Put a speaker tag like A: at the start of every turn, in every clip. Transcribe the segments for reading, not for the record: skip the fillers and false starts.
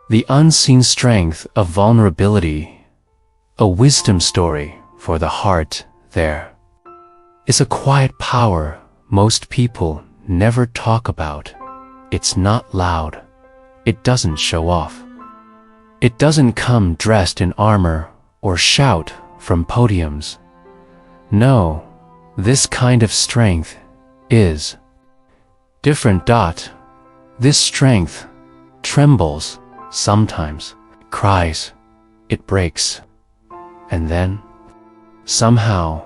A: The unseen strength of vulnerability, a wisdom story for the heart there, is a quiet power most people never talk about. It's not loud. It doesn't show off. It doesn't come dressed in armor or shout from podiums. No, this kind of strength is different. This strength trembles sometimes, cries, it breaks, and then, somehow,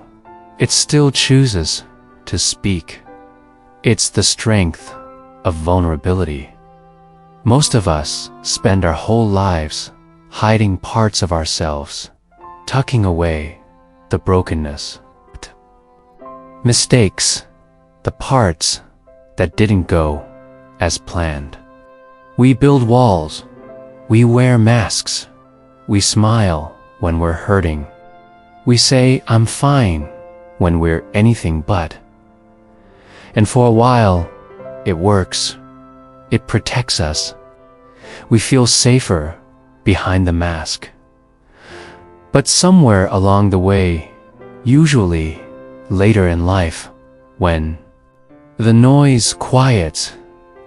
A: it still chooses to speak. It's the strength of vulnerability. Most of us spend our whole lives hiding parts of ourselves, tucking away the brokenness, mistakes, the parts that didn't go as planned. We build walls, we wear masks, we smile when we're hurting. We say, "I'm fine," when we're anything but. And for a while, it works. It protects us. We feel safer behind the mask. But somewhere along the way, usually later in life, when the noise quiets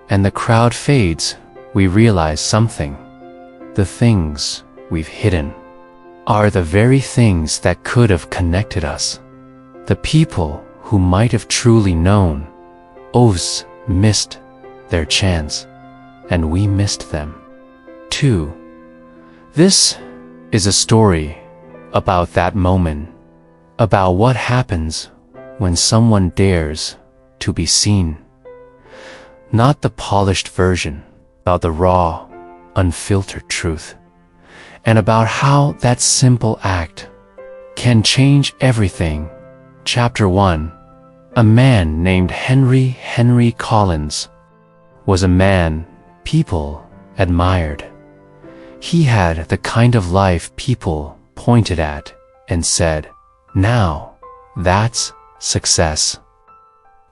A: and the crowd fades, we realize something. The things we've hidden are the very things that could have connected us. The people who might have truly known, us missed their chance, and we missed them too. This is a story about that moment, about what happens when someone dares to be seen. Not the polished version, about the raw, unfiltered truth, and about how that simple act can change everything. Chapter 1. A man named Henry Collins was a man people admired. He had the kind of life people pointed at and said, "Now, that's success."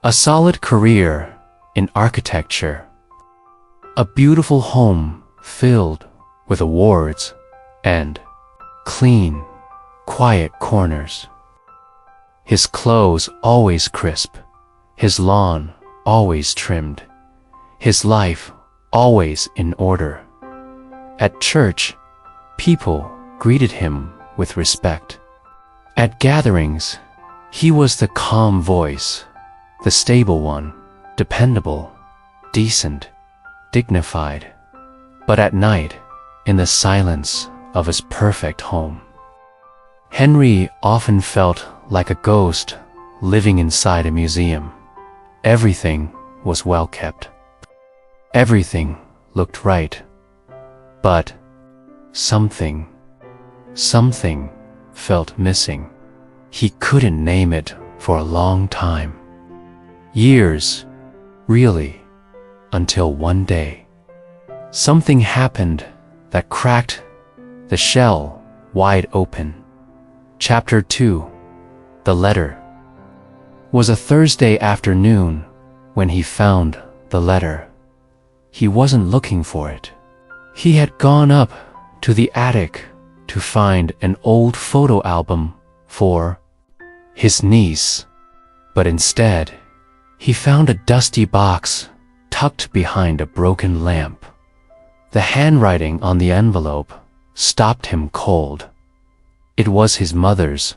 A: A solid career in architecture, a beautiful home filled with awards, and clean, quiet corners. His clothes always crisp, his lawn always trimmed, his life always in order. At church, people greeted him with respect. At gatherings, he was the calm voice, the stable one, dependable, decent, dignified. But at night, in the silence of his perfect home, Henry often felt like a ghost living inside a museum. Everything was well kept. Everything looked right. But something felt missing. He couldn't name it for a long time. Years, really, until one day, something happened that cracked the shell wide open. Chapter 2. The letter. Was a Thursday afternoon when he found the letter. He wasn't looking for it. He had gone up to the attic to find an old photo album for his niece, but instead, he found a dusty box tucked behind a broken lamp. The handwriting on the envelope stopped him cold. It was his mother's.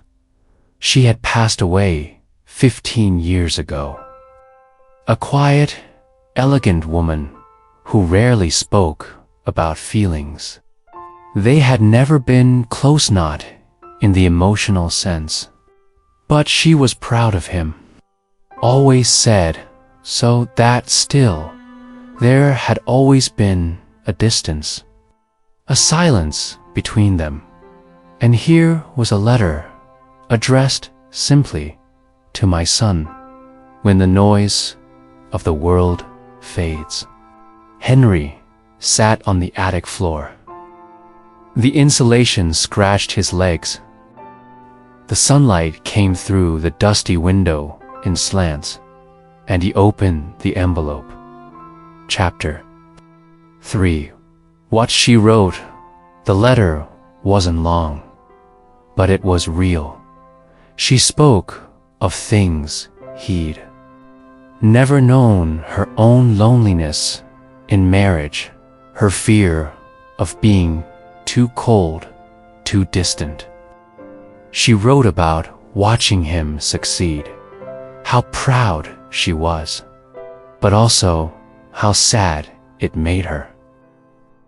A: She had passed away 15 years ago. A quiet, elegant woman who rarely spoke about feelings. They had never been close, not in the emotional sense. But she was proud of him. Always said, so that still, there had always been a distance, a silence between them. And here was a letter, addressed simply to my son, when the noise of the world fades. Henry sat on the attic floor. The insulation scratched his legs. The sunlight came through the dusty window in slants, and he opened the envelope. Chapter 3. What she wrote, the letter, wasn't long, but it was real. She spoke of things he'd never known: her own loneliness in marriage, her fear of being too cold, too distant. She wrote about watching him succeed, how proud she was, but also how sad it made her.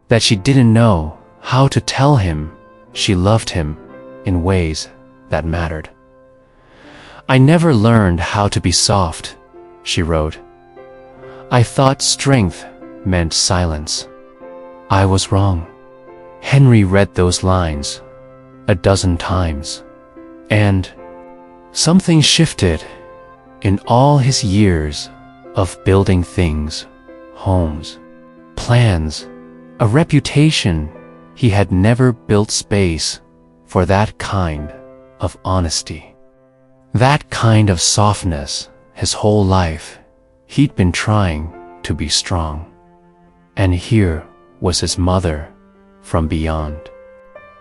A: That she didn't know how to tell him she loved him in ways that mattered. "I never learned how to be soft," she wrote. "I thought strength meant silence. I was wrong." Henry read those lines a dozen times, and something shifted. In all his years of building things, homes, plans, a reputation, he had never built space for that kind of honesty. That kind of softness. His whole life, he'd been trying to be strong. And here was his mother from beyond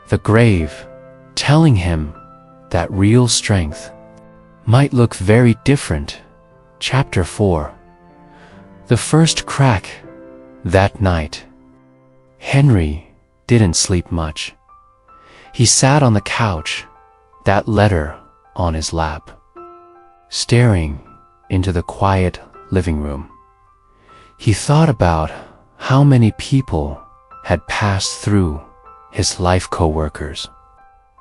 A: the grave, telling him that real strength might look very different. Chapter 4. The first crack. That night, Henry didn't sleep much. He sat on the couch, that letter on his lap, staring into the quiet living room. He thought about how many people had passed through his life, co-workers,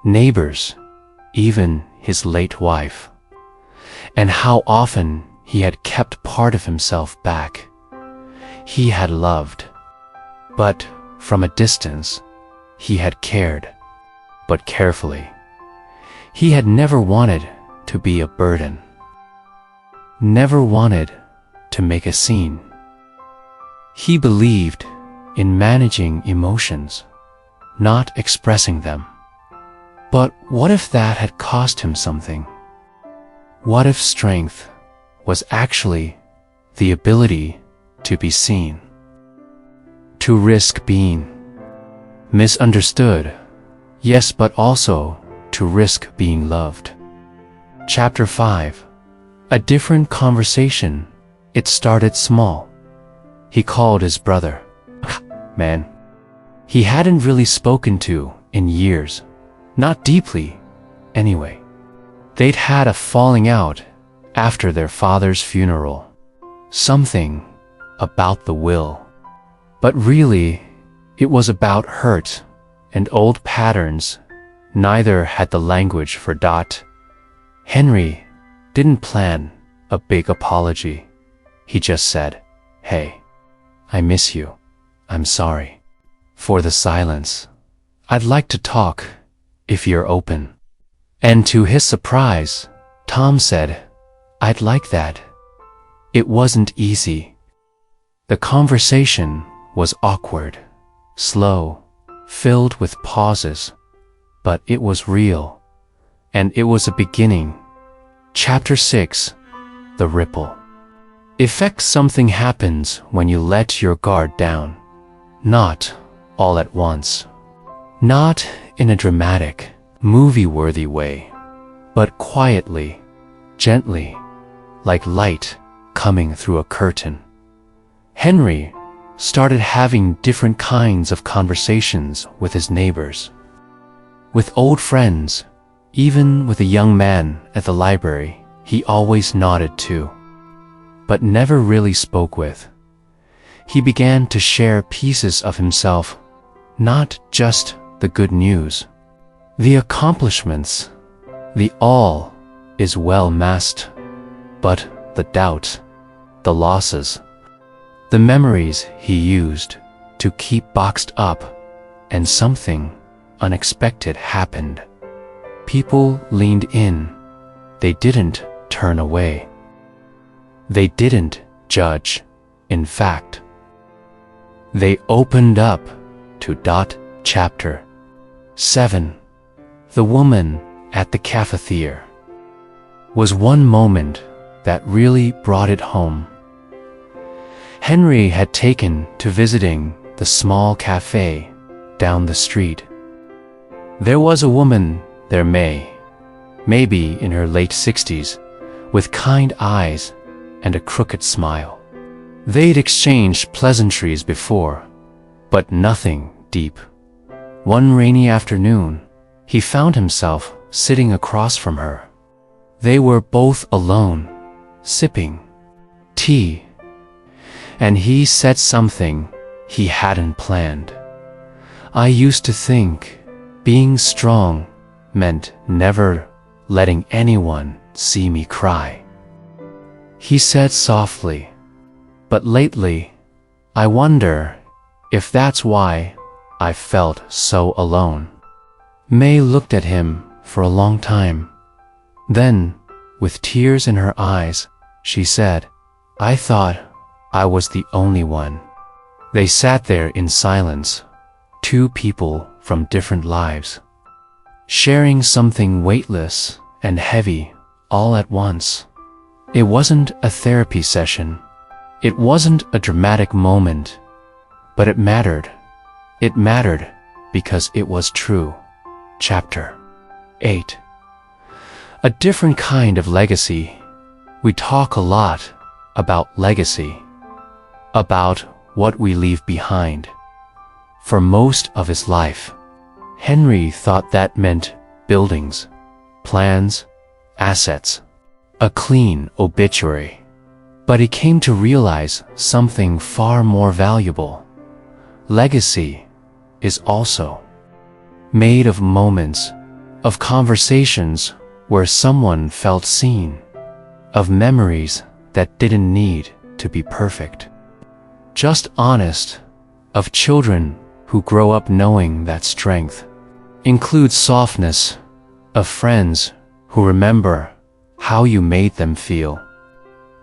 A: neighbors, even his late wife, and how often he had kept part of himself back. He had loved, but from a distance. He had cared, but carefully. He had never wanted to be a burden, never wanted to make a scene. He believed in managing emotions, not expressing them. But what if that had cost him something? What if strength was actually the ability to be seen, to risk being misunderstood, yes, but also to risk being loved? Chapter 5. A different conversation. It started small. He called his brother. Man, he hadn't really spoken to in years. Not deeply, anyway. They'd had a falling out after their father's funeral. Something about the will. But really, it was about hurt and old patterns. Neither had the language for . Henry didn't plan a big apology. He just said, "Hey, I miss you. I'm sorry for the silence. I'd like to talk if you're open." And to his surprise, Tom said, "I'd like that." It wasn't easy. The conversation was awkward, slow, filled with pauses, but it was real, and it was a beginning. Chapter 6. The Ripple Effect. Something happens when you let your guard down. Not all at once. Not in a dramatic, movie-worthy way, but quietly, gently, like light coming through a curtain. Henry started having different kinds of conversations with his neighbors, with old friends, even with a young man at the library he always nodded to, but never really spoke with. He began to share pieces of himself, not just the good news, the accomplishments, the all is well masked, but the doubt, the losses, the memories he used to keep boxed up. And something unexpected happened. People leaned in. They didn't turn away. They didn't judge. In fact, they opened up to . Chapter 7. The woman at the cafeteria was one moment that really brought it home. Henry had taken to visiting the small cafe down the street. There was a woman there, maybe in her late 60s, with kind eyes and a crooked smile. They'd exchanged pleasantries before, but nothing deep. One rainy afternoon, he found himself sitting across from her. They were both alone, sipping tea, and he said something he hadn't planned. I used to think being strong meant never letting anyone see me cry. He said softly, but lately, I wonder if that's why I felt so alone. May looked at him for a long time. Then, with tears in her eyes, she said, I thought I was the only one. They sat there in silence, two people from different lives, sharing something weightless and heavy all at once. It wasn't a therapy session. It wasn't a dramatic moment, but it mattered. It mattered because it was true. Chapter 8. A different kind of legacy. We talk a lot about legacy, about what we leave behind. For most of his life, Henry thought that meant buildings, plans, assets, a clean obituary. But he came to realize something far more valuable. Legacy is also made of moments, of conversations where someone felt seen, of memories that didn't need to be perfect, just honest, of children who grow up knowing that strength includes softness, of friends who remember how you made them feel,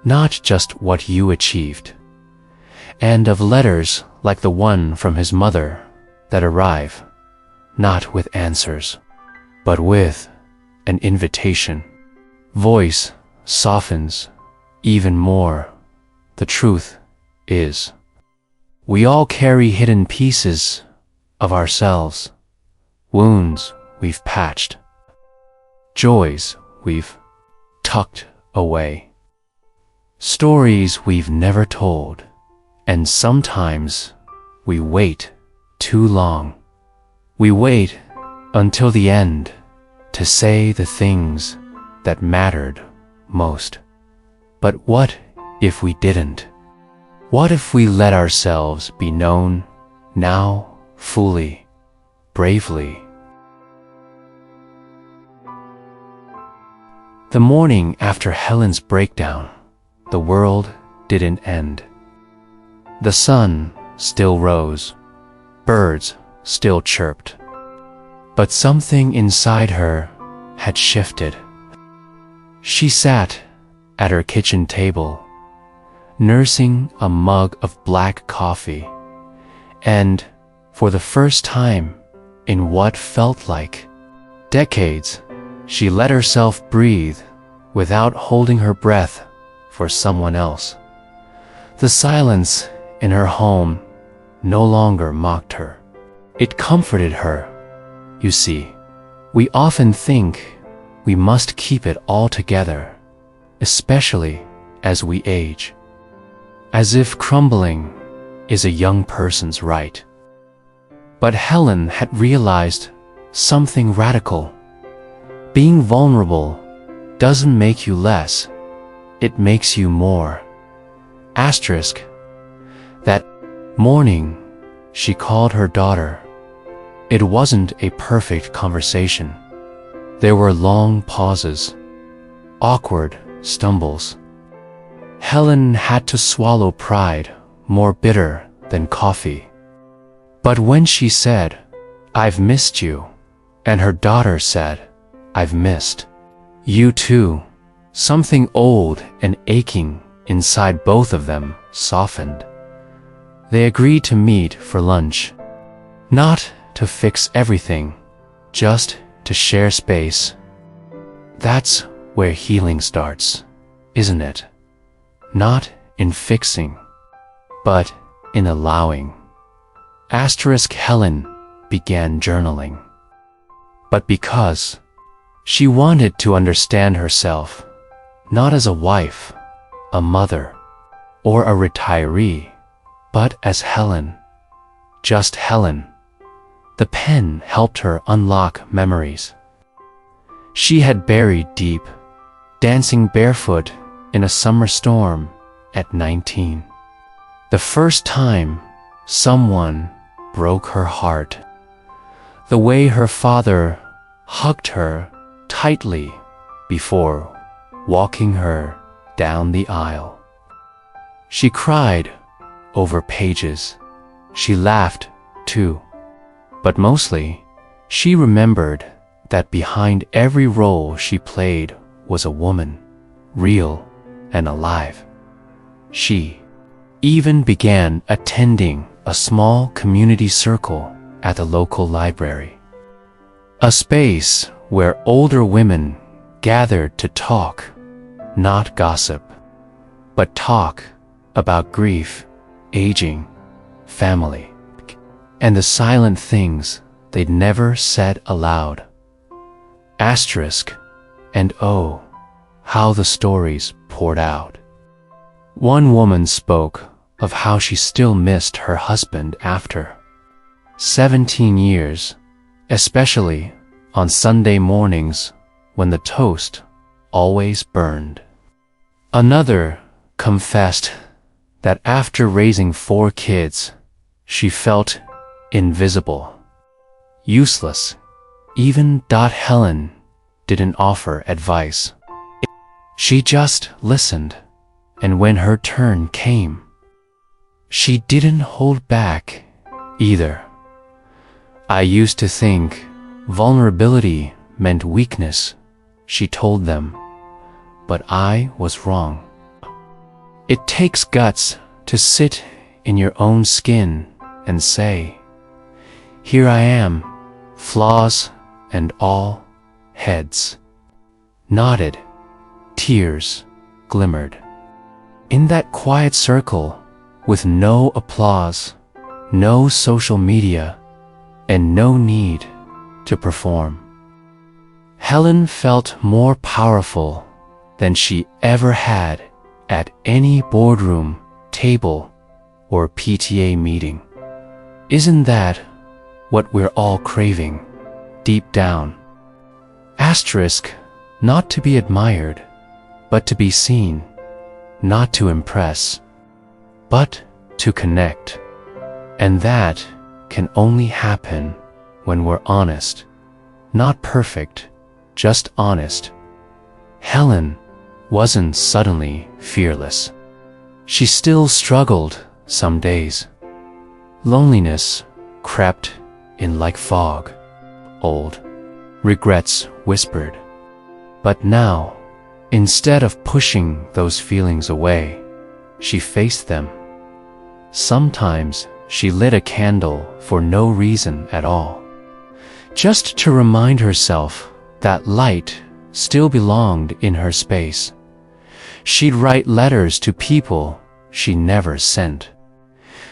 A: not just what you achieved, and of letters like the one from his mother that arrive, not with answers, but with an invitation. Voice softens even more. The truth is, we all carry hidden pieces of ourselves, wounds we've patched, joys we've tucked away, stories we've never told, and sometimes we wait too long. We wait until the end to say the things that mattered most. But what if we didn't? What if we let ourselves be known now, fully, bravely? The morning after Helen's breakdown, the world didn't end. The sun still rose, birds still chirped, but something inside her had shifted. She sat at her kitchen table, nursing a mug of black coffee, and for the first time in what felt like decades, she let herself breathe without holding her breath for someone else. The silence in her home no longer mocked her. It comforted her. You see, we often think we must keep it all together, especially as we age, as if crumbling is a young person's right. But Helen had realized something radical. Being vulnerable doesn't make you less, it makes you more. Asterisk. That morning, she called her daughter. It wasn't a perfect conversation. There were long pauses, awkward stumbles. Helen had to swallow pride, more bitter than coffee. But when she said, "I've missed you," and her daughter said, "I've missed you too," something old and aching inside both of them softened. They agreed to meet for lunch, not to fix everything, just to share space. That's where healing starts, isn't it? Not in fixing, but in allowing. Helen began journaling. But because she wanted to understand herself, not as a wife, a mother, or a retiree, but as Helen, just Helen, the pen helped her unlock memories she had buried deep, dancing barefoot in a summer storm at 19. The first time someone broke her heart, the way her father hugged her tightly before walking her down the aisle. She cried over pages. She laughed too. But mostly, she remembered that behind every role she played was a woman, real and alive. She even began attending a small community circle at the local library, a space where older women gathered to talk, not gossip, but talk about grief, aging, family, and the silent things they'd never said aloud. Asterisk, and oh, how the stories poured out. One woman spoke of how she still missed her husband after 17 years, especially on Sunday mornings when the toast always burned. Another confessed that after raising 4 kids, she felt invisible, useless. Even Helen didn't offer advice. She just listened, and when her turn came, she didn't hold back either. I used to think vulnerability meant weakness, she told them, but I was wrong. It takes guts to sit in your own skin and say, "Here I am, flaws and all." Heads nodded, tears glimmered. In that quiet circle, with no applause, no social media, and no need to perform, Helen felt more powerful than she ever had at any boardroom table or PTA meeting. Isn't that what we're all craving deep down? Asterisk, not to be admired, but to be seen, not to impress, but to connect. And that can only happen when we're honest, not perfect, just honest. Helen wasn't suddenly fearless. She still struggled some days. Loneliness crept in like fog. Old regrets whispered. But now, instead of pushing those feelings away, she faced them. Sometimes she lit a candle for no reason at all, just to remind herself that light still belonged in her space. She'd write letters to people she never sent,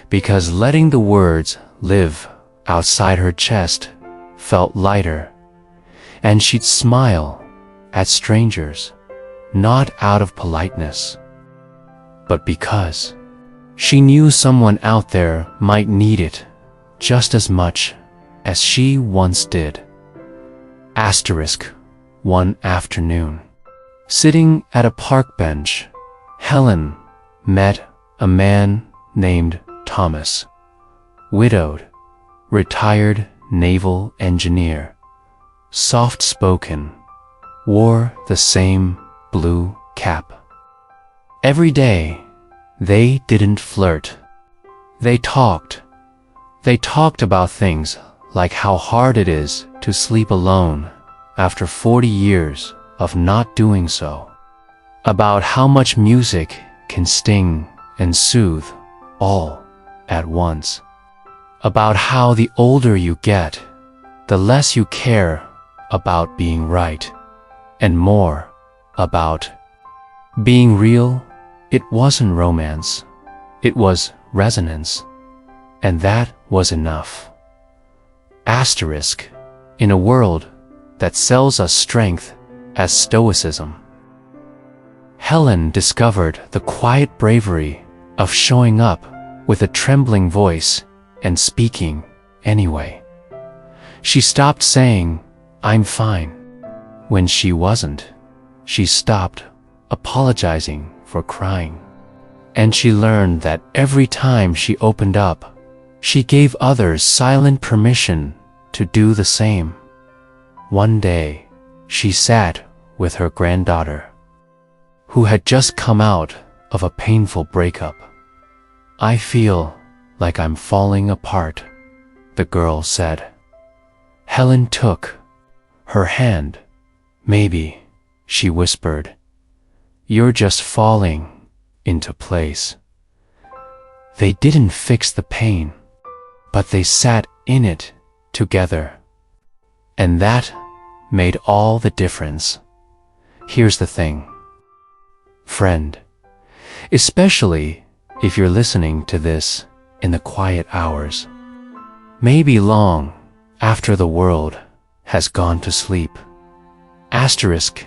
A: because letting the words live outside her chest felt lighter. And she'd smile at strangers, not out of politeness, but because she knew someone out there might need it just as much as she once did. Asterisk, one afternoon, sitting at a park bench, Helen met a man named Thomas, widowed, retired naval engineer, soft-spoken, wore the same blue cap. Every day, they didn't flirt. They talked. They talked about things like how hard it is to sleep alone after 40 years of not doing so, about how much music can sting and soothe all at once, about how the older you get, the less you care about being right, and more about being real. It wasn't romance, it was resonance, and that was enough. Asterisk, in a world that sells us strength as stoicism. Helen discovered the quiet bravery of showing up with a trembling voice and speaking anyway. She stopped saying, "I'm fine," when she wasn't. She stopped apologizing for crying. And she learned that every time she opened up, she gave others silent permission to do the same. One day, she sat with her granddaughter, who had just come out of a painful breakup. "I feel like I'm falling apart," the girl said. Helen took her hand. "Maybe," she whispered, "you're just falling into place." They didn't fix the pain, but they sat in it together. And that made all the difference. Here's the thing, friend, especially if you're listening to this in the quiet hours, maybe long after the world has gone to sleep. Asterisk,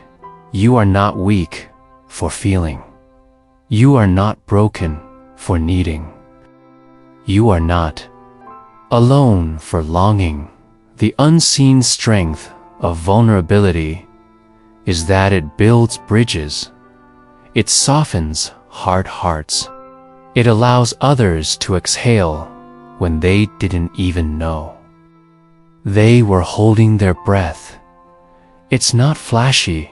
A: you are not weak for feeling. You are not broken for needing. You are not alone for longing. The unseen strength of vulnerability is that it builds bridges. It softens hard hearts. It allows others to exhale when they didn't even know they were holding their breath. It's not flashy.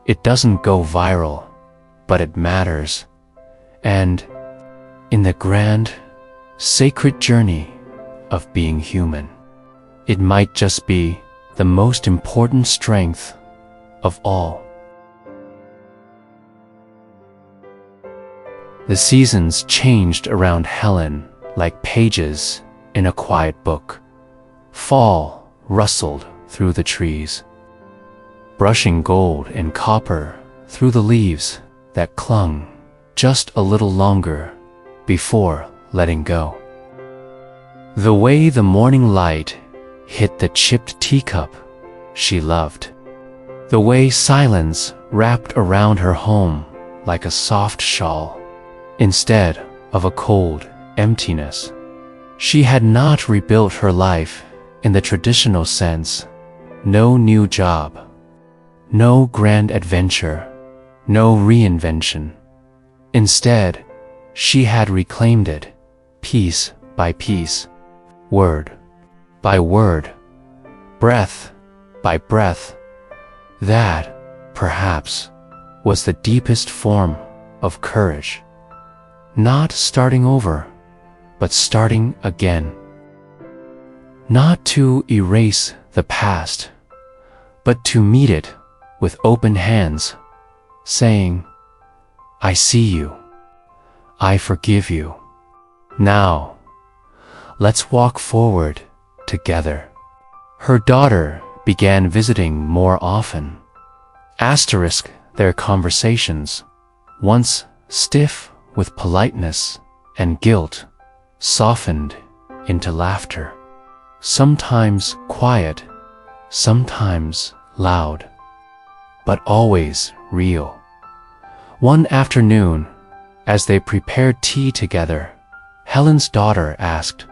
A: It doesn't go viral, but it matters. And in the grand, sacred journey of being human, it might just be the most important strength of all. The seasons changed around Helen like pages in a quiet book. Fall rustled through the trees, brushing gold and copper through the leaves that clung just a little longer before letting go. The way the morning light hit the chipped teacup she loved, the way silence wrapped around her home like a soft shawl instead of a cold emptiness. She had not rebuilt her life in the traditional sense. No new job, no grand adventure, no reinvention. Instead, she had reclaimed it, piece by piece, word by word, breath by breath. That, perhaps, was the deepest form of courage. Not starting over, but starting again. Not to erase the past, but to meet it with open hands, saying, "I see you. I forgive you. Now, let's walk forward together." Her daughter began visiting more often. Asterisk, their conversations, once stiff with politeness and guilt, softened into laughter. Sometimes quiet, sometimes loud, but always real. One afternoon, as they prepared tea together, Helen's daughter asked,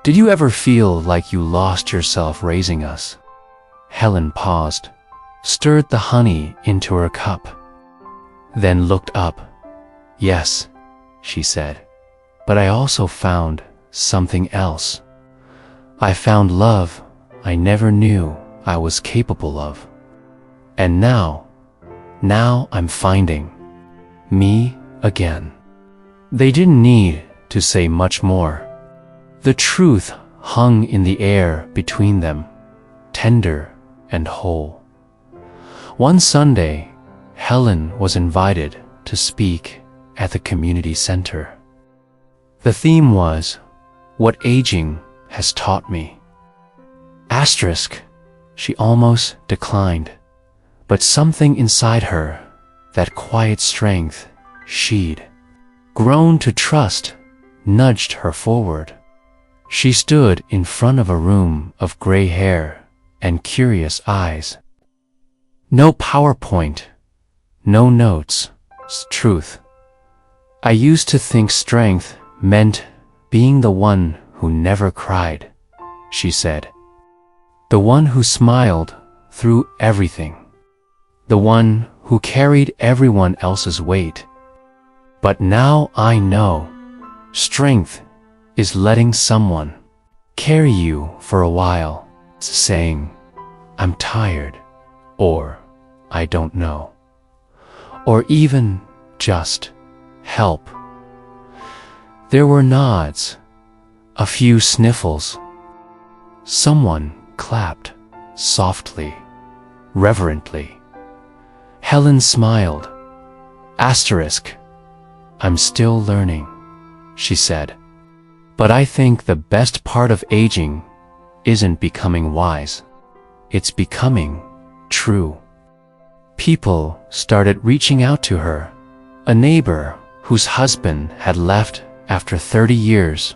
A: "Did you ever feel like you lost yourself raising us?" Helen paused, stirred the honey into her cup, then looked up. "Yes," she said, "but I also found something else. I found love I never knew I was capable of. And now I'm finding me again." They didn't need to say much more. The truth hung in the air between them, tender and whole. One Sunday, Helen was invited to speak at the community center. The theme was, "What aging has taught me." Asterisk, she almost declined, but something inside her, that quiet strength she'd grown to trust, nudged her forward. She stood in front of a room of gray hair and curious eyes. No PowerPoint, no notes, truth. I used to think strength meant being the one who never cried, she said. The one who smiled through everything. The one who carried everyone else's weight. But now I know, strength is letting someone carry you for a while, saying, I'm tired, or I don't know, or even just help. There were nods, a few sniffles. Someone clapped softly, reverently. Helen smiled. Asterisk, I'm still learning, she said. But I think the best part of aging isn't becoming wise. It's becoming true. People started reaching out to her. A neighbor whose husband had left after 30 years.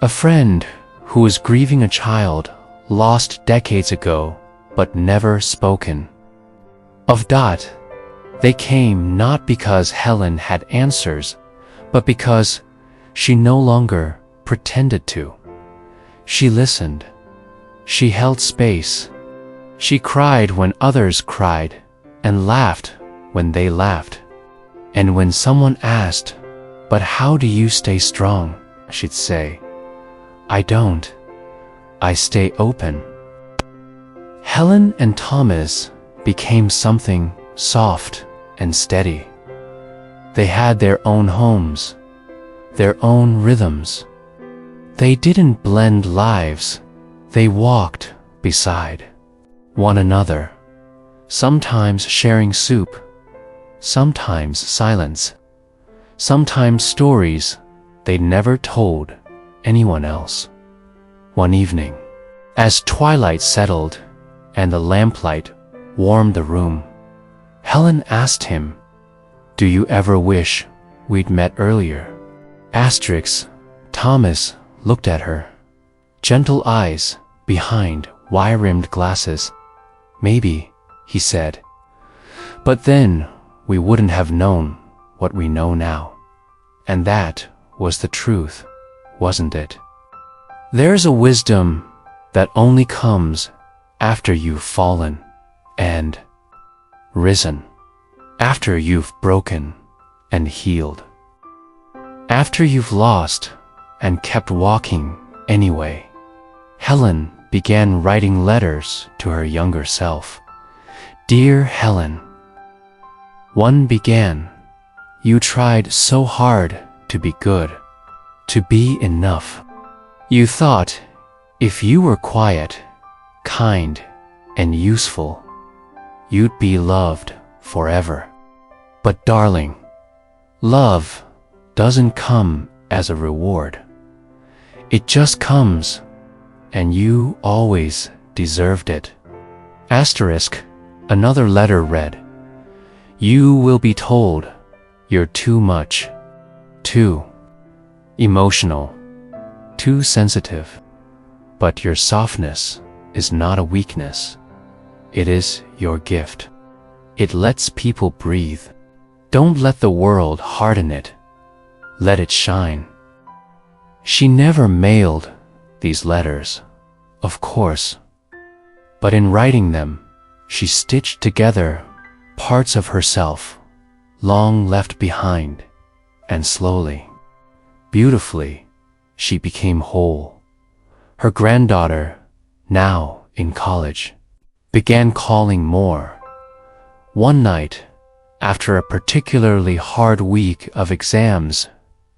A: A friend who was grieving a child lost decades ago but never spoken. Of Dot, they came not because Helen had answers, but because she no longer pretended to. She listened. She held space. She cried when others cried, and laughed when they laughed. And when someone asked, "But how do you stay strong?" she'd say, "I don't. I stay open." Helen and Thomas became something soft and steady. They had their own homes, their own rhythms. They didn't blend lives, they walked beside one another, sometimes sharing soup, sometimes silence, sometimes stories they'd never told anyone else. One evening, as twilight settled and the lamplight warmed the room, Helen asked him, "Do you ever wish we'd met earlier?" Thomas looked at her, gentle eyes behind wire-rimmed glasses. "Maybe," he said, "but then we wouldn't have known what we know now." And that was the truth, wasn't it? There's a wisdom that only comes after you've fallen and risen, after you've broken and healed, after you've lost and kept walking anyway. Helen began writing letters to her younger self. "Dear Helen," one began, "you tried so hard to be good, to be enough. You thought if you were quiet, kind, and useful, you'd be loved forever. But darling, love doesn't come as a reward. It just comes, and you always deserved it." Another letter read, "You will be told you're too much, too emotional, too sensitive. But your softness is not a weakness. It is your gift. It lets people breathe. Don't let the world harden it. Let it shine." She never mailed these letters, of course. But in writing them, she stitched together parts of herself, long left behind, and slowly, beautifully, she became whole. Her granddaughter, now in college, began calling more. One night, after a particularly hard week of exams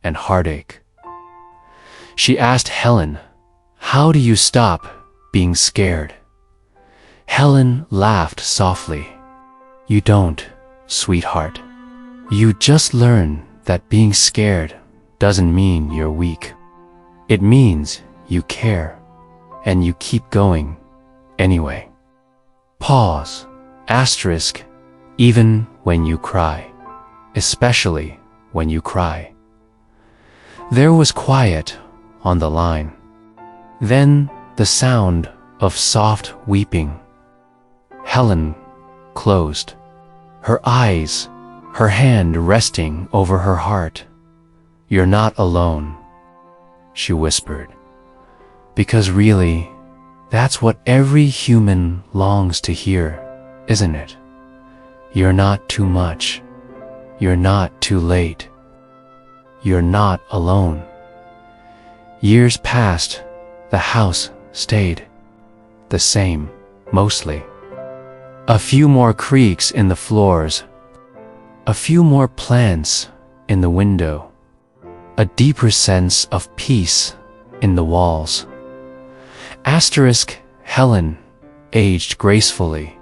A: and heartache, she asked Helen, "How do you stop being scared?" Helen laughed softly. "You don't, sweetheart. You just learn that being scared doesn't mean you're weak. It means you care, and you keep going anyway." Pause. Even when you cry, especially when you cry. There was quiet on the line. Then the sound of soft weeping. Helen closed her eyes, her hand resting over her heart. "You're not alone," she whispered, "because really, that's what every human longs to hear, isn't it? You're not too much. You're not too late. You're not alone." Years passed. The house stayed the same, mostly. A few more creaks in the floors, a few more plants in the window, a deeper sense of peace in the walls. Asterisk Helen aged gracefully,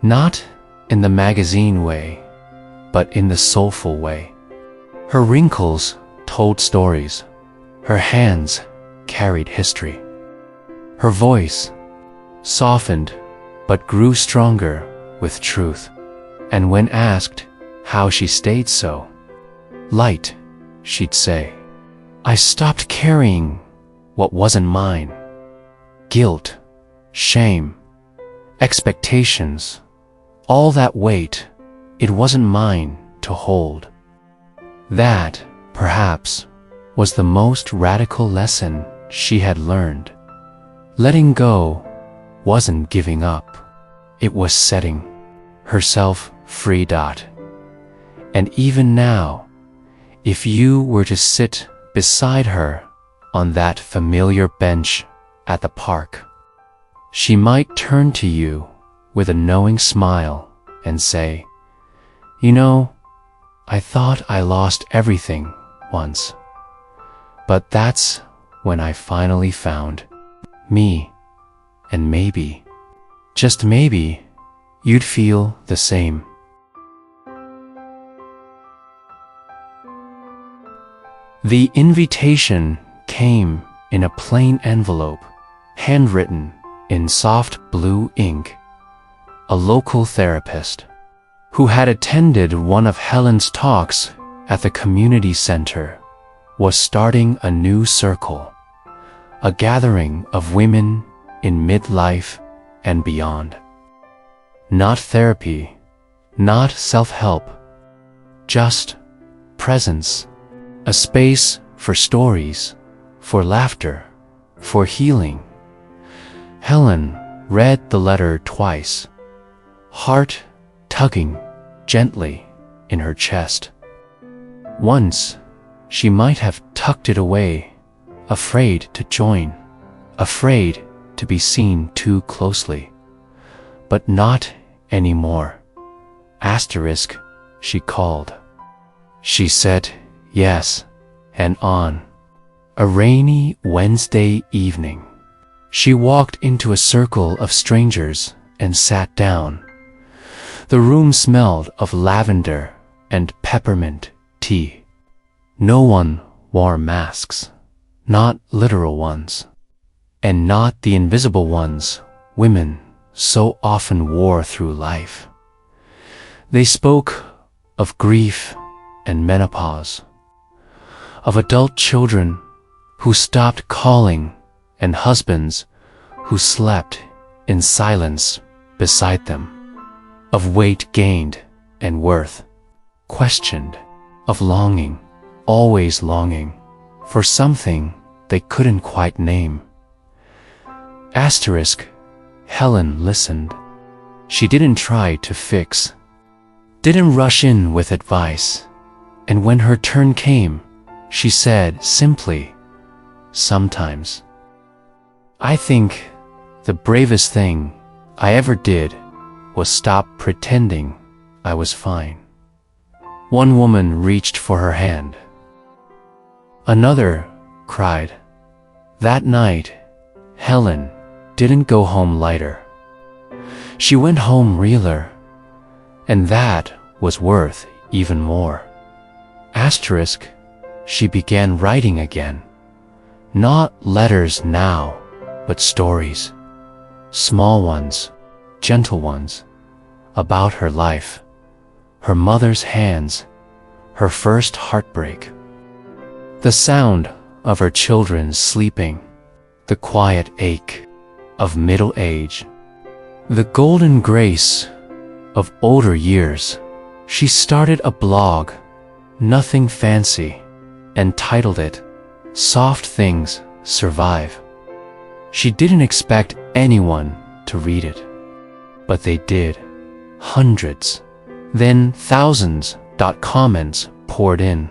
A: not in the magazine way, but in the soulful way. Her wrinkles told stories. Her hands carried history. Her voice softened but grew stronger with truth. And when asked how she stayed so light, she'd say, "I stopped carrying what wasn't mine. Guilt, shame, expectations, all that weight, it wasn't mine to hold." That, perhaps, was the most radical lesson she had learned. Letting go wasn't giving up. It was setting herself free. And even now, if you were to sit beside her on that familiar bench at the park, she might turn to you with a knowing smile and say, "You know, I thought I lost everything once. But that's when I finally found me." And maybe, just maybe, you'd feel the same. The invitation came in a plain envelope, handwritten in soft blue ink. A local therapist who had attended one of Helen's talks at the community center was starting a new circle, a gathering of women in midlife and beyond. Not therapy, not self-help, just presence, a space for stories, for laughter, for healing. Helen read the letter twice, heart tugging gently in her chest. Once, she might have tucked it away, afraid to join, afraid to be seen too closely. But not anymore. Asterisk, she called. She said yes, and on. A rainy Wednesday evening, she walked into a circle of strangers and sat down. The room smelled of lavender and peppermint tea. No one wore masks, not literal ones, and not the invisible ones women so often wore through life. They spoke of grief and menopause, of adult children who stopped calling and husbands who slept in silence beside them, of weight gained and worth questioned, of longing, always longing, for something they couldn't quite name. Asterisk, Helen listened. She didn't try to fix, didn't rush in with advice, and when her turn came, she said simply, sometimes, "I think the bravest thing I ever did was stop pretending I was fine." One woman reached for her hand. Another cried. That night, Helen didn't go home lighter. She went home realer, and that was worth even more. Asterisk, she began writing again. Not letters now, but stories. Small ones, gentle ones, about her life, her mother's hands, her first heartbreak, the sound of her children sleeping, the quiet ache of middle age, the golden grace of older years. She started a blog, nothing fancy, and titled it, "Soft Things Survive." She didn't expect anyone to read it, but they did. Hundreds, then thousands. Comments poured in.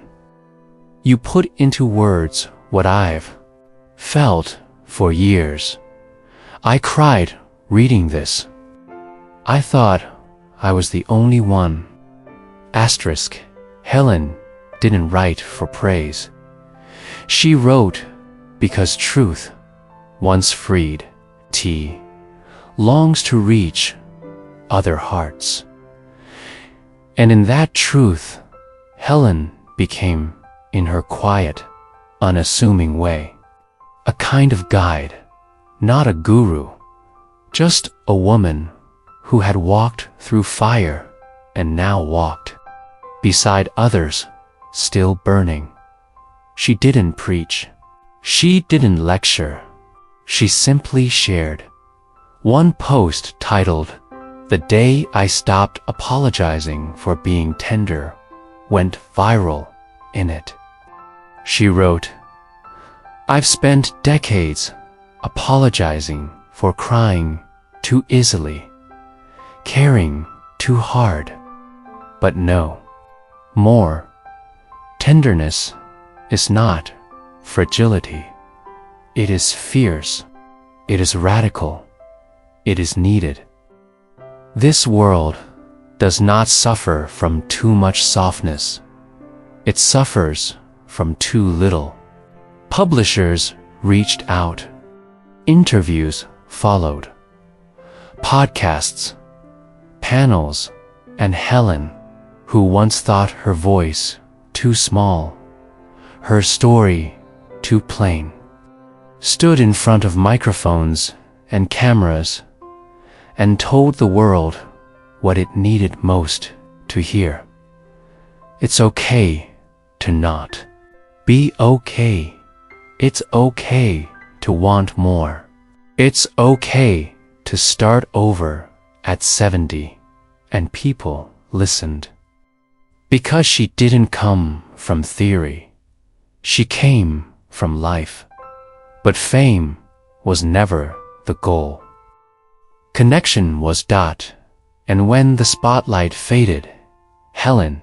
A: "You put into words what I've felt for years. I cried reading this. I thought I was the only one." Asterisk, Helen didn't write for praise. She wrote because truth, once freed, longs to reach other hearts. And in that truth, Helen became, in her quiet, unassuming way, a kind of guide, not a guru, just a woman who had walked through fire and now walked beside others still burning. She didn't preach. She didn't lecture. She simply shared. One post titled, "The Day I Stopped Apologizing for Being Tender," went viral in it. She wrote, "I've spent decades apologizing for crying too easily, caring too hard. But no more. Tenderness is not fragility. It is fierce. It is radical. It is needed. This world does not suffer from too much softness. It suffers from too little." Publishers reached out. Interviews followed. Podcasts, panels, and Helen, who once thought her voice too small, her story too plain, stood in front of microphones and cameras and told the world what it needed most to hear. It's okay to not be okay. It's okay to want more. It's okay to start over at 70. And people listened. Because she didn't come from theory. She came from life. But fame was never the goal. Connection was . And when the spotlight faded, Helen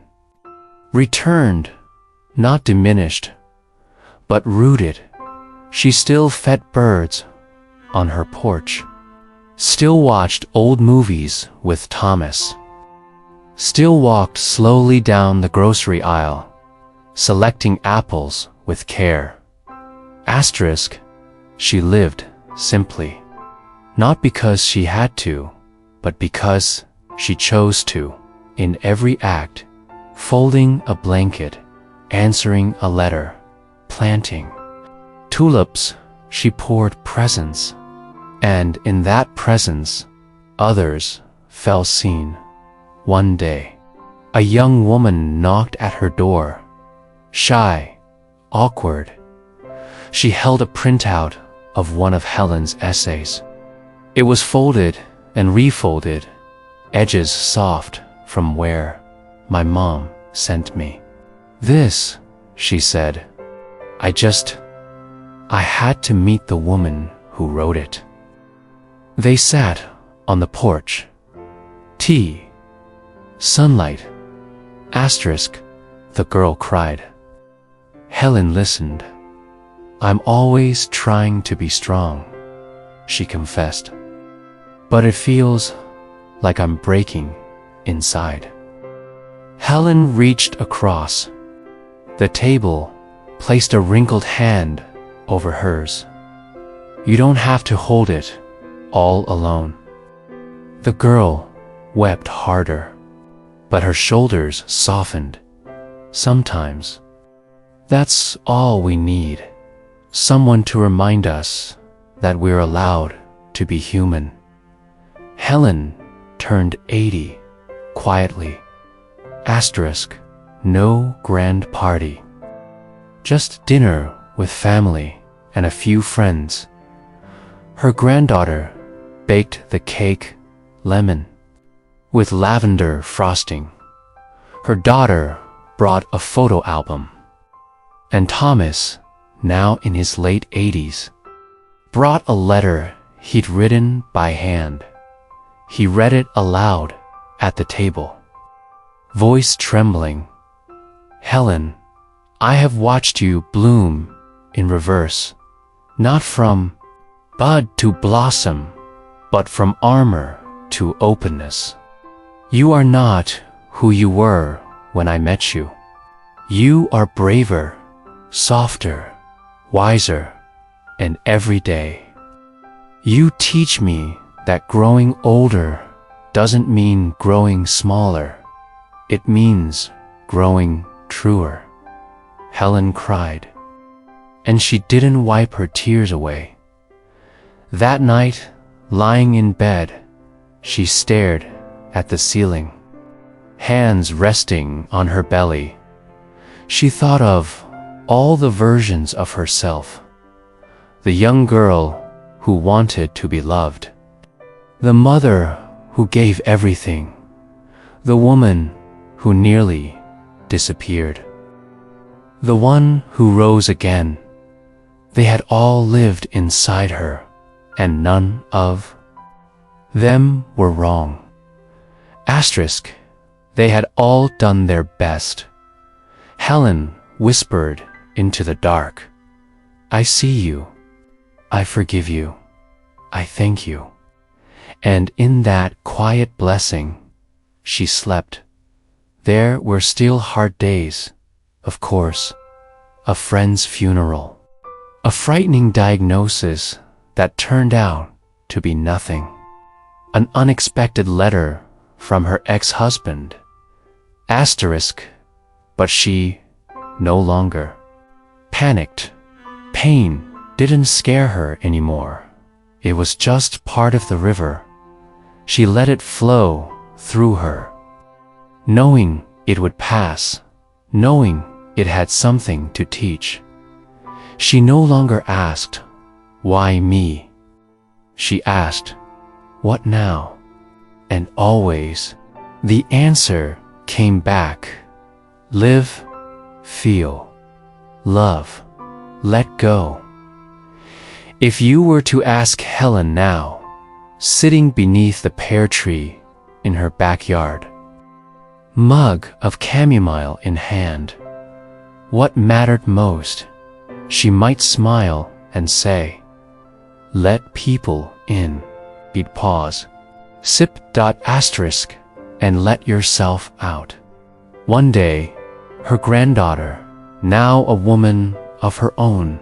A: returned, not diminished, but rooted. She still fed birds on her porch, still watched old movies with Thomas, still walked slowly down the grocery aisle, selecting apples with care. Asterisk, she lived simply, not because she had to, but because she chose to. In every act, folding a blanket, answering a letter, planting tulips, she poured presence. And in that presence, others felt seen. One day, a young woman knocked at her door. Shy, awkward. She held a printout of one of Helen's essays. It was folded and refolded, edges soft from where my mom sent me. "This," she said, I had to meet the woman who wrote it." They sat on the porch. Tea. Sunlight. Asterisk, the girl cried. Helen listened. "I'm always trying to be strong," she confessed. "But it feels like I'm breaking inside." Helen reached across the table, placed a wrinkled hand over hers. "You don't have to hold it all alone." The girl wept harder, but her shoulders softened. Sometimes, that's all we need. Someone to remind us that we're allowed to be human. Helen turned 80, quietly. Asterisk, no grand party. Just dinner with family and a few friends, Her granddaughter baked the cake lemon with lavender frosting. Her daughter brought a photo album. And Thomas, now in his late 80s, brought a letter he'd written by hand. He read it aloud at the table, voice trembling. "Helen, I have watched you bloom in reverse, not from bud to blossom, but from armor to openness. You are not who you were when I met you. You are braver, softer, wiser, and every day. You teach me that growing older doesn't mean growing smaller. It means growing truer." Helen cried, and she didn't wipe her tears away. That night, lying in bed, she stared at the ceiling, hands resting on her belly. She thought of all the versions of herself: the young girl who wanted to be loved, the mother who gave everything, the woman who nearly disappeared, the one who rose again. They had all lived inside her, and none of them were wrong. Asterisk, they had all done their best. Helen whispered into the dark, "I see you. I forgive you. I thank you." And in that quiet blessing, she slept. There were still hard days, of course, a friend's funeral, a frightening diagnosis that turned out to be nothing, an unexpected letter from her ex-husband. Asterisk, but she no longer panicked. Pain didn't scare her anymore. It was just part of the river. She let it flow through her, knowing it would pass, knowing it had something to teach. She no longer asked, "Why me?" She asked, "What now?" And always, the answer came back: live, feel, love, let go. If you were to ask Helen now, sitting beneath the pear tree in her backyard, mug of chamomile in hand, what mattered most, she might smile and say, "Let people in." He'd pause, sip asterisk, and let yourself out. One day, her granddaughter, now a woman of her own,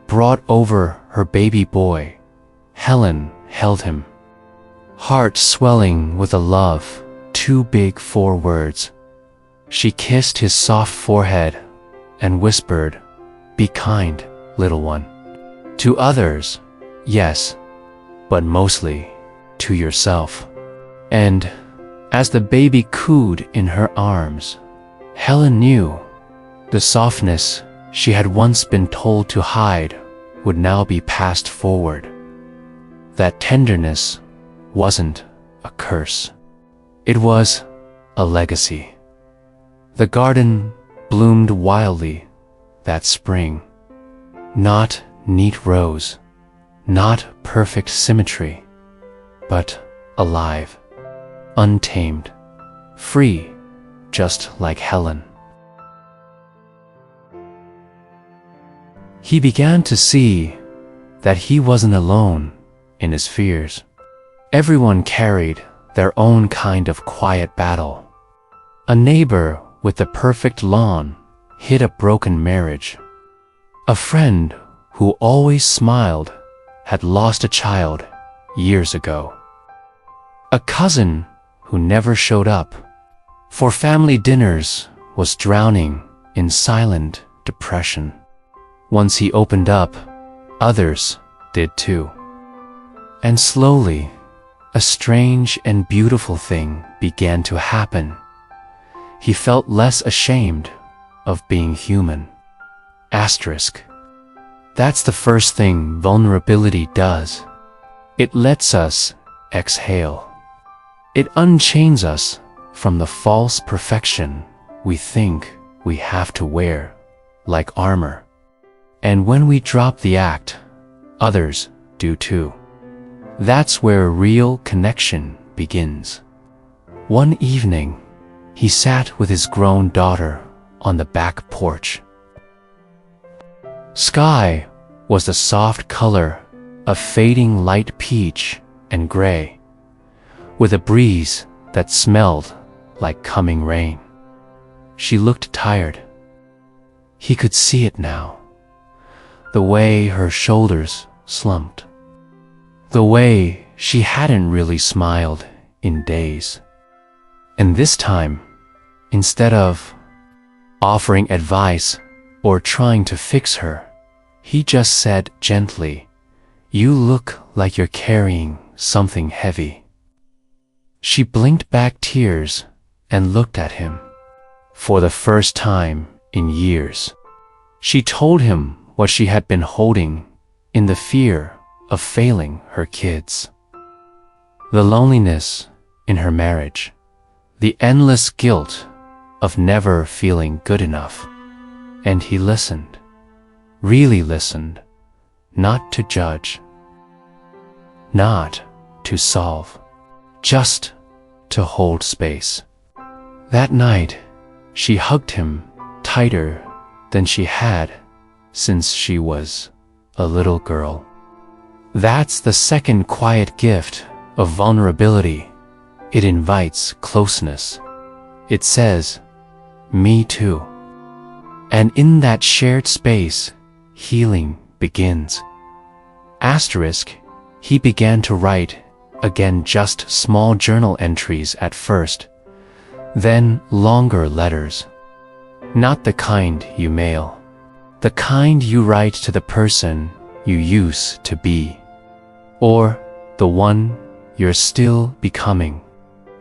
A: brought over her baby boy. Helen held him, heart swelling with a love too big for words. She kissed his soft forehead and whispered, "Be kind, little one. To others, yes, but mostly to yourself." And as the baby cooed in her arms, Helen knew the softness she had once been told to hide would now be passed forward. That tenderness wasn't a curse. It was a legacy. The garden bloomed wildly that spring. Not neat rows, not perfect symmetry, but alive, untamed, free, just like Helen. He began to see that he wasn't alone in his fears. Everyone carried their own kind of quiet battle. A neighbor with the perfect lawn hid a broken marriage. A friend who always smiled had lost a child years ago. A cousin who never showed up for family dinners was drowning in silent depression. Once he opened up, others did too. And slowly, a strange and beautiful thing began to happen. He felt less ashamed of being human. Asterisk. That's the first thing vulnerability does. It lets us exhale. It unchains us from the false perfection we think we have to wear, like armor. And when we drop the act, others do too. That's where real connection begins. One evening, he sat with his grown daughter on the back porch. Sky was the soft color of fading light peach and gray, with a breeze that smelled like coming rain. She looked tired. He could see it now, the way her shoulders slumped, the way she hadn't really smiled in days. And this time, instead of offering advice or trying to fix her, he just said gently, "You look like you're carrying something heavy." She blinked back tears and looked at him. For the first time in years, she told him what she had been holding in the fear of failing her kids. The loneliness in her marriage, the endless guilt of never feeling good enough. And he listened, really listened, not to judge, not to solve, just to hold space. That night, she hugged him tighter than she had since she was a little girl. That's the second quiet gift of vulnerability. It invites closeness. It says, "Me too." And in that shared space, healing begins. Asterisk, he began to write, again just small journal entries at first, then longer letters. Not the kind you mail, the kind you write to the person you used to be, or the one you're still becoming.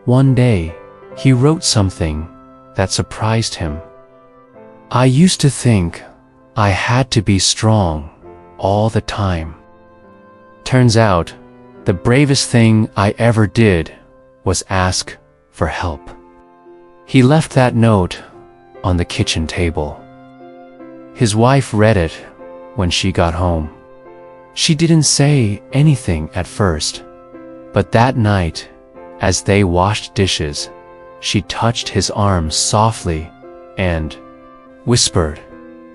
A: One day, he wrote something that surprised him. "I used to think I had to be strong all the time. Turns out, the bravest thing I ever did was ask for help." He left that note on the kitchen table. His wife read it when she got home. She didn't say anything at first, but that night, as they washed dishes, she touched his arm softly and whispered,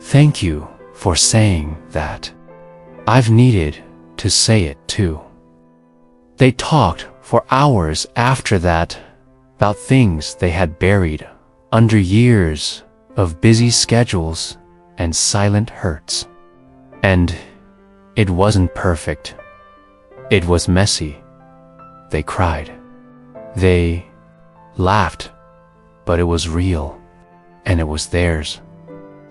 A: "Thank you for saying that. I've needed to say it too." They talked for hours after that about things they had buried under years of busy schedules and silent hurts. And it wasn't perfect. It was messy. They cried. They laughed, but it was real, and it was theirs.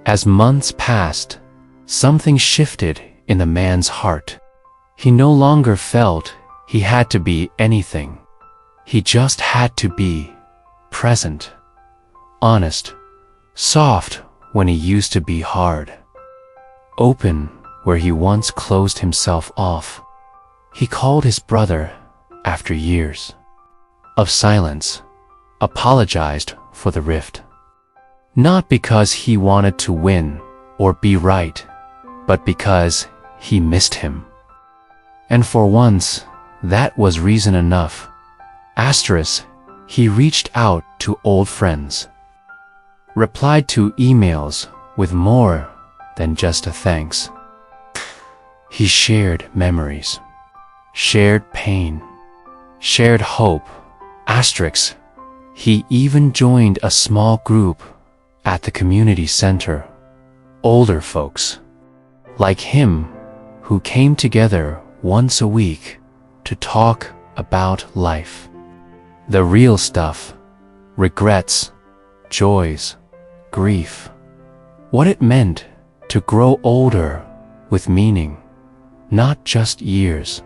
A: As months passed, something shifted in the man's heart. He no longer felt he had to be anything. He just had to be present, honest, soft when he used to be hard, open where he once closed himself off. He called his brother after years of silence, apologized for the rift. Not because he wanted to win or be right, but because he missed him. And for once, that was reason enough. Asterisk, he reached out to old friends, replied to emails with more than just a thanks. He shared memories, shared pain, shared hope. Asterisk, he even joined a small group at the community center. Older folks, like him, who came together once a week to talk about life. The real stuff, regrets, joys, grief. What it meant to grow older with meaning, not just years.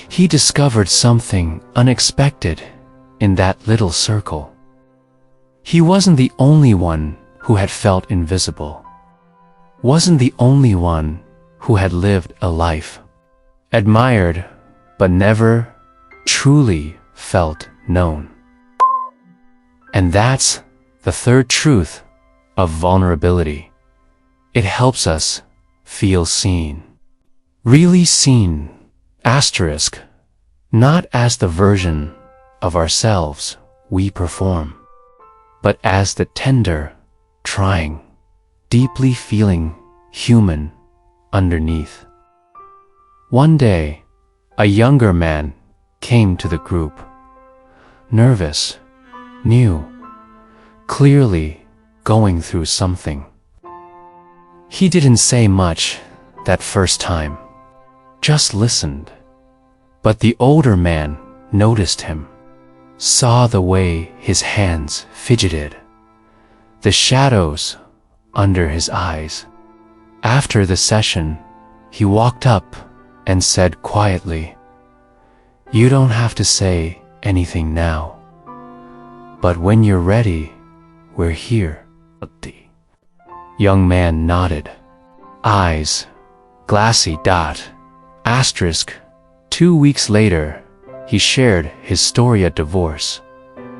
A: He discovered something unexpected in that little circle. He wasn't the only one who had felt invisible, wasn't the only one who had lived a life admired, but never truly felt known. And that's the third truth of vulnerability. It helps us feel seen. Really seen, asterisk, not as the version of ourselves we perform, but as the tender, trying, deeply feeling human underneath. One day, a younger man came to the group, nervous, new, clearly going through something. He didn't say much that first time, just listened. But the older man noticed him, saw the way his hands fidgeted, the shadows under his eyes. After the session, he walked up and said quietly, "You don't have to say anything now, but when you're ready, we're here." The young man nodded, eyes glassy dot, asterisk. 2 weeks later, he shared his story: a divorce,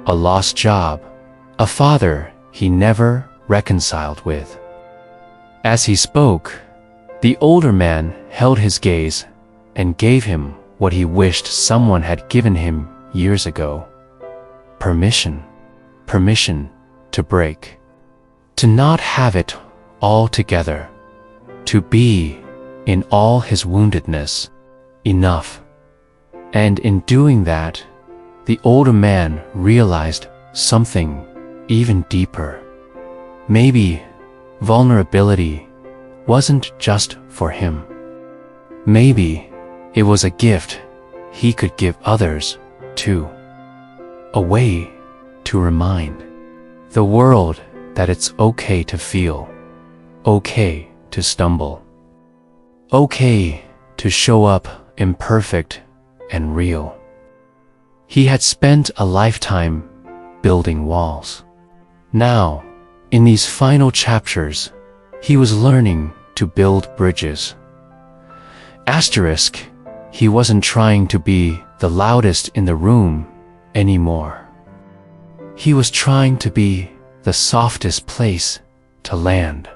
A: a lost job, a father he never reconciled with. As he spoke, the older man held his gaze and gave him what he wished someone had given him years ago: permission. Permission to break, to not have it all together, to be, in all his woundedness, enough. And in doing that, the older man realized something even deeper. Maybe vulnerability wasn't just for him. Maybe it was a gift he could give others too. A way to remind the world that it's okay to feel, okay to stumble, okay to show up imperfect and real. He had spent a lifetime building walls. Now, in these final chapters, he was learning to build bridges. Asterisk, he wasn't trying to be the loudest in the room anymore. He was trying to be the softest place to land.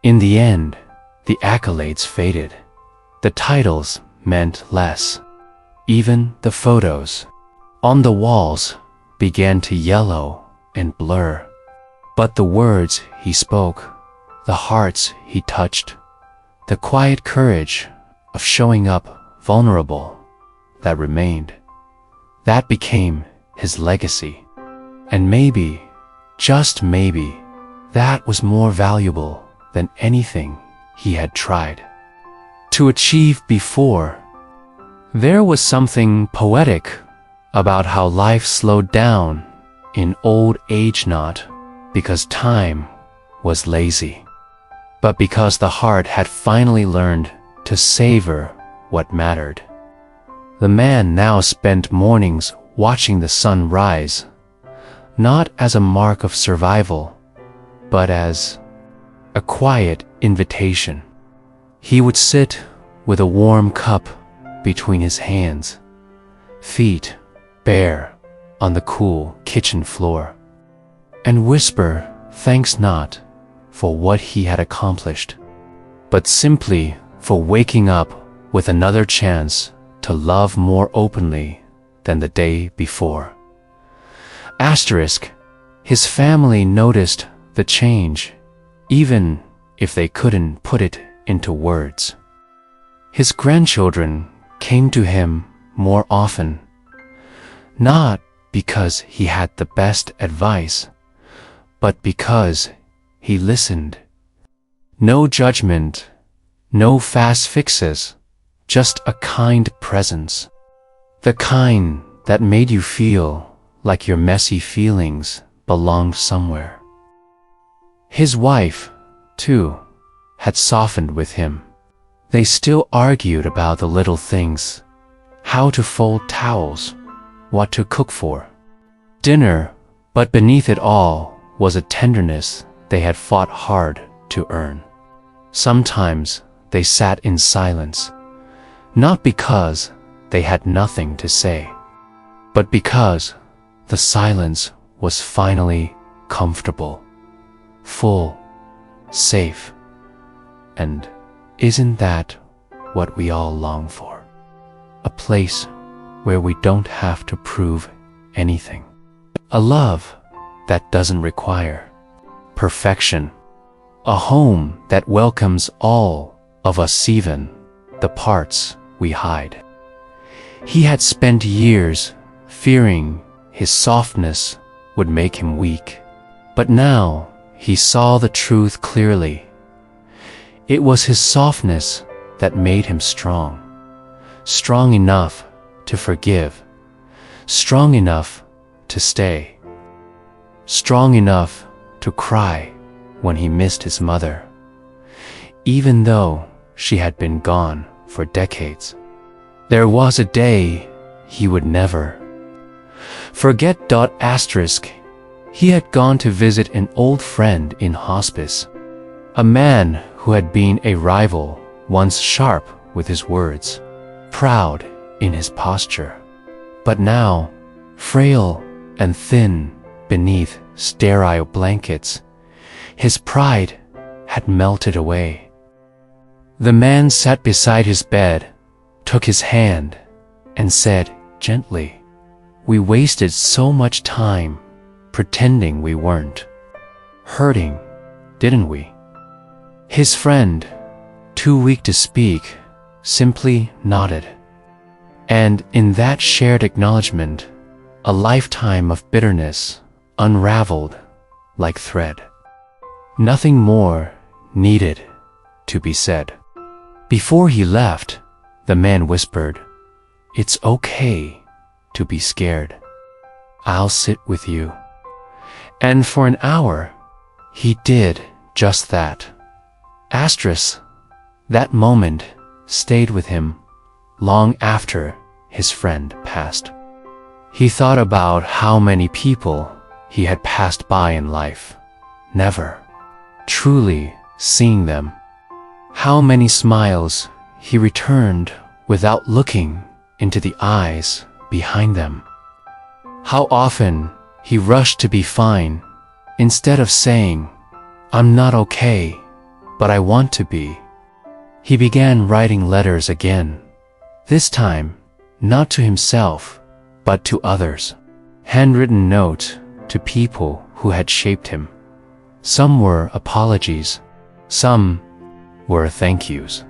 A: In the end, the accolades faded. The titles meant less. Even the photos on the walls began to yellow and blur. But the words he spoke, the hearts he touched, the quiet courage of showing up vulnerable, that remained. That became his legacy. And maybe, just maybe, that was more valuable than anything he had tried to achieve before. There was something poetic about how life slowed down in old age, not because time was lazy, but because the heart had finally learned to savor what mattered. The man now spent mornings watching the sun rise, not as a mark of survival, but as a quiet invitation. He would sit with a warm cup between his hands, feet bare on the cool kitchen floor, and whisper thanks not for what he had accomplished, but simply for waking up with another chance to love more openly than the day before. Asterisk, his family noticed the change, even if they couldn't put it into words. His grandchildren came to him more often, not because he had the best advice, but because he listened. No judgment, no fast fixes, just a kind presence. The kind that made you feel like your messy feelings belonged somewhere. His wife, too, had softened with him. They still argued about the little things: how to fold towels, what to cook for dinner, but beneath it all was a tenderness they had fought hard to earn. Sometimes they sat in silence, not because they had nothing to say, but because the silence was finally comfortable, full, safe. And isn't that what we all long for? A place where we don't have to prove anything. A love that doesn't require perfection. A home that welcomes all of us, even the parts we hide. He had spent years fearing his softness would make him weak, but now he saw the truth clearly. It was his softness that made him strong, strong enough to forgive, strong enough to stay, strong enough to cry when he missed his mother, even though she had been gone for decades. There was a day he would never forget. He had gone to visit an old friend in hospice, a man who had been a rival, once sharp with his words, proud in his posture, but now frail and thin beneath sterile blankets. His pride had melted away. The man sat beside his bed, took his hand, and said gently, "We wasted so much time pretending we weren't hurting, didn't we?" His friend, too weak to speak, simply nodded. And in that shared acknowledgement, a lifetime of bitterness unraveled like thread. Nothing more needed to be said. Before he left, the man whispered, "It's okay to be scared. I'll sit with you." And for an hour, he did just that. That moment stayed with him long after his friend passed. He thought about how many people he had passed by in life, never truly seeing them. How many smiles he returned without looking into the eyes behind them. How often he rushed to be fine instead of saying, "I'm not okay, but I want to be." He began writing letters again, this time not to himself, but to others. Handwritten notes to people who had shaped him. Some were apologies, some were thank yous.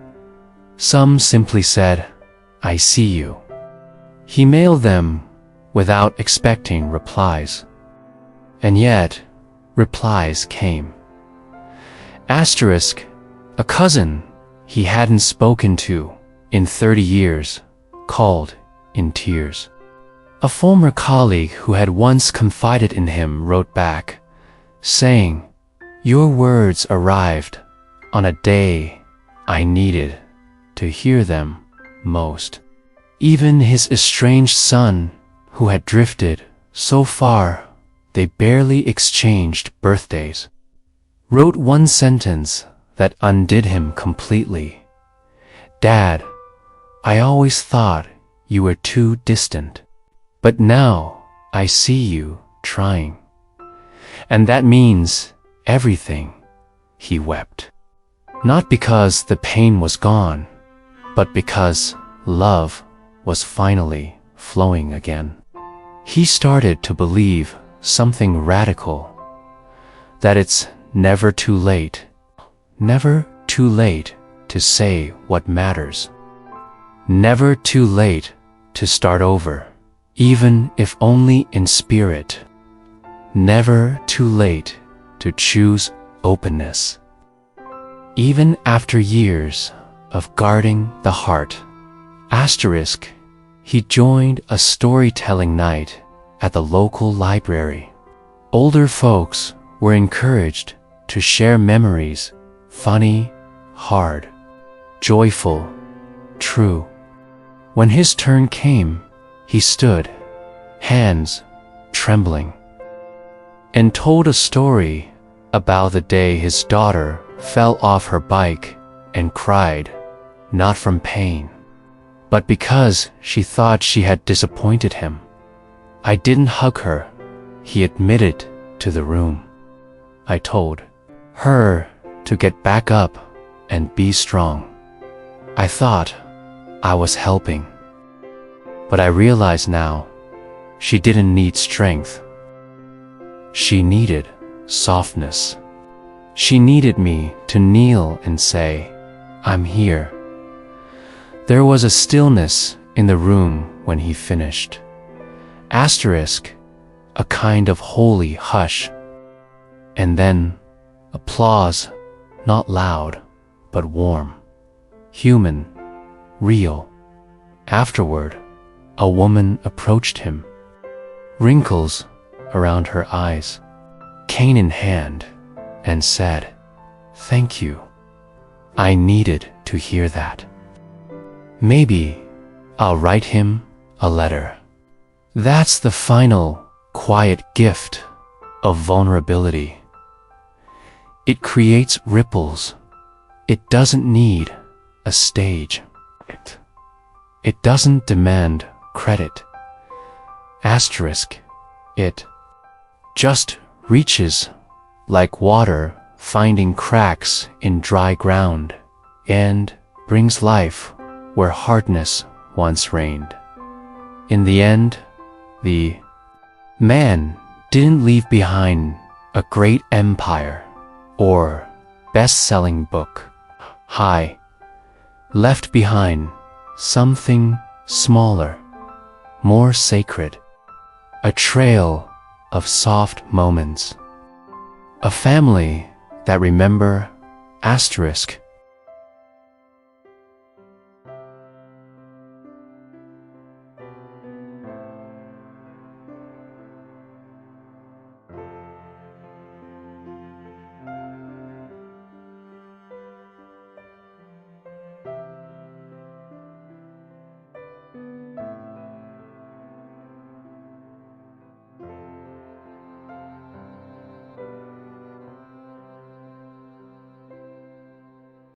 A: Some simply said, "I see you." He mailed them without expecting replies. And yet, replies came. A cousin he hadn't spoken to in 30 years called in tears. A former colleague who had once confided in him wrote back, saying, "Your words arrived on a day I needed to hear them most." Even his estranged son, who had drifted so far they barely exchanged birthdays, wrote one sentence that undid him completely. "Dad, I always thought you were too distant, but now I see you trying. And that means everything," he wept. Not because the pain was gone, but because love was finally flowing again. He started to believe something radical, that it's never too late to say what matters. Never too late to start over, even if only in spirit. Never too late to choose openness. Even after years of guarding the heart, he joined a storytelling night at the local library. Older folks were encouraged to share memories, funny, hard, joyful, true. When his turn came, he stood, hands trembling, and told a story about the day his daughter fell off her bike and cried, not from pain, But because she thought she had disappointed him, I didn't hug her. He admitted to the room. I told her to get back up and be strong. I thought I was helping. But I realize now, she didn't need strength. She needed softness. She needed me to kneel and say, "I'm here." There was a stillness in the room when he finished. Asterisk, a kind of holy hush. And then applause, not loud, but warm, human, real. Afterward, a woman approached him, wrinkles around her eyes, cane in hand, and said, "Thank you." I needed to hear that. Maybe I'll write him a letter. That's the final, quiet gift of vulnerability. It creates ripples. It doesn't need a stage. It doesn't demand credit. Asterisk, it just reaches like water finding cracks in dry ground and brings life where hardness once reigned. In the end, the man didn't leave behind a great empire or best-selling book. He left behind something smaller, more sacred, a trail of soft moments, a family that remember asterisk